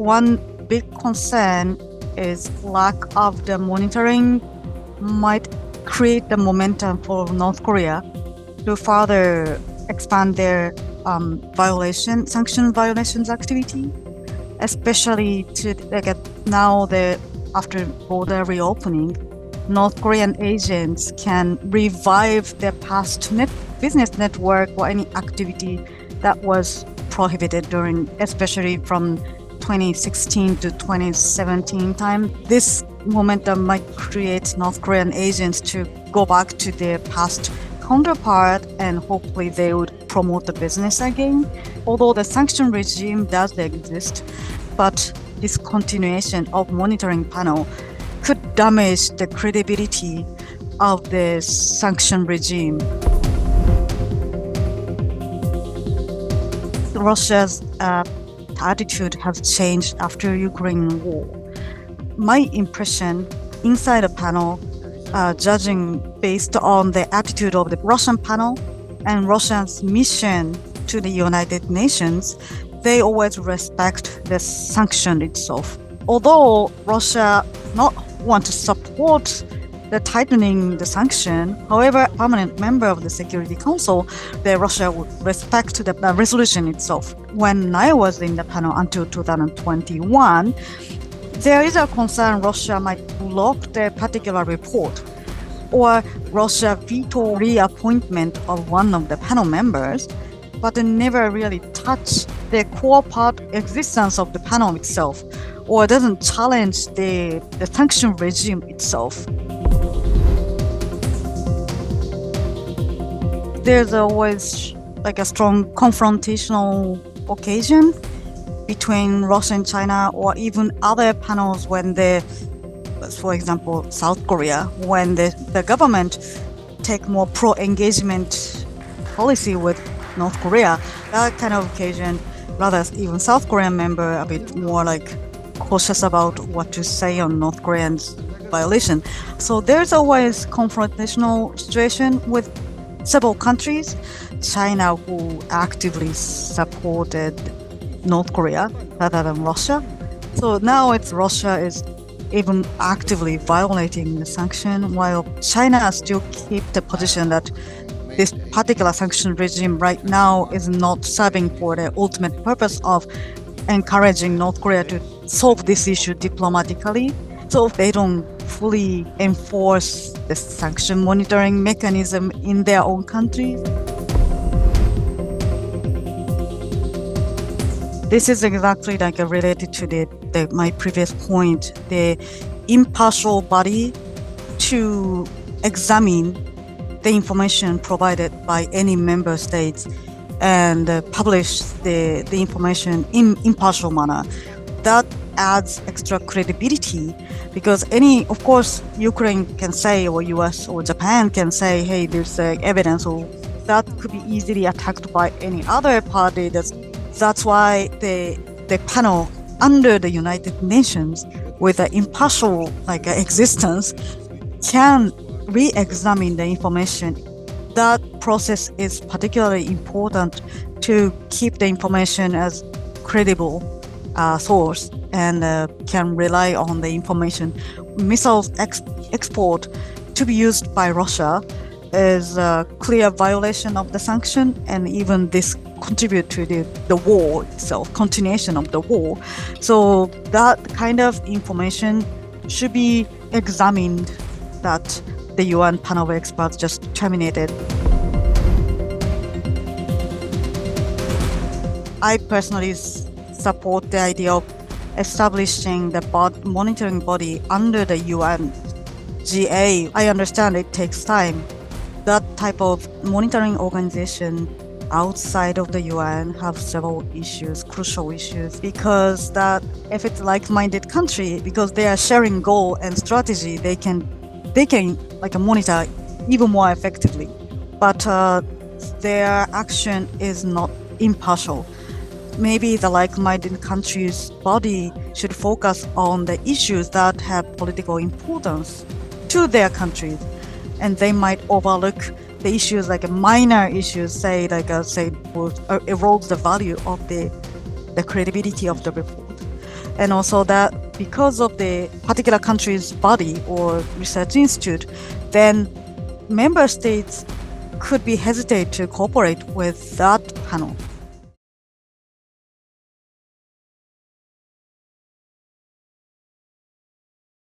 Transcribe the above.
one big concern is lack of the monitoring might create the momentum for North Korea to further expand their sanction violations activity, especially now after border reopening, North Korean agents can revive their past business network or any activity that was prohibited especially from 2016 to 2017 time. This momentum might create North Korean agents to go back to their past counterpart, and hopefully they would promote the business again. Although the sanction regime does exist, but this continuation of monitoring panel could damage the credibility of the sanction regime. Russia's attitude has changed after Ukraine war. My impression inside the panel, judging based on the attitude of the Russian panel and Russia's mission to the United Nations, they always respect the sanction itself. Although Russia not want to support the tightening the sanction, however, permanent member of the Security Council, Russia would respect the resolution itself. When I was in the panel until 2021, there is a concern Russia might block the particular report, or Russia veto reappointment of one of the panel members, but it never really touched the core part existence of the panel itself, or doesn't challenge the sanction regime itself. There's always like a strong confrontational occasion between Russia and China, or even other panels when for example, South Korea, when the government take more pro-engagement policy with North Korea, that kind of occasion, rather even South Korean member a bit more like cautious about what to say on North Korean's violation. So there's always confrontational situation with several countries. China, who actively supported North Korea rather than Russia. So now Russia is even actively violating the sanction, while China still keep the position that this particular sanction regime right now is not serving for the ultimate purpose of encouraging North Korea to solve this issue diplomatically. So they don't fully enforce the sanction monitoring mechanism in their own countries. This is exactly related to my previous point, the impartial body to examine the information provided by any member states and publish the information in impartial manner. That adds extra credibility, because of course, Ukraine can say, or US or Japan can say, hey, there's evidence, or that could be easily attacked by any other party. That's why the panel under the United Nations with an impartial existence can re-examine the information. That process is particularly important to keep the information as credible source, and can rely on the information. Missiles export to be used by Russia is a clear violation of the sanction, and even this contribute to the war itself, continuation of the war. So that kind of information should be examined that the UN panel of experts just terminated. I personally support the idea of establishing the monitoring body under the UNGA. I understand it takes time. That type of monitoring organization outside of the UN have several issues, crucial issues, because that if it's like-minded country, because they are sharing goal and strategy, they can monitor even more effectively. But their action is not impartial. Maybe the like-minded countries' body should focus on the issues that have political importance to their countries, and they might overlook the issues minor issues, say erodes the value of the credibility of the report. and also that because of the particular country's body or research institute, then member states could be hesitate to cooperate with that panel.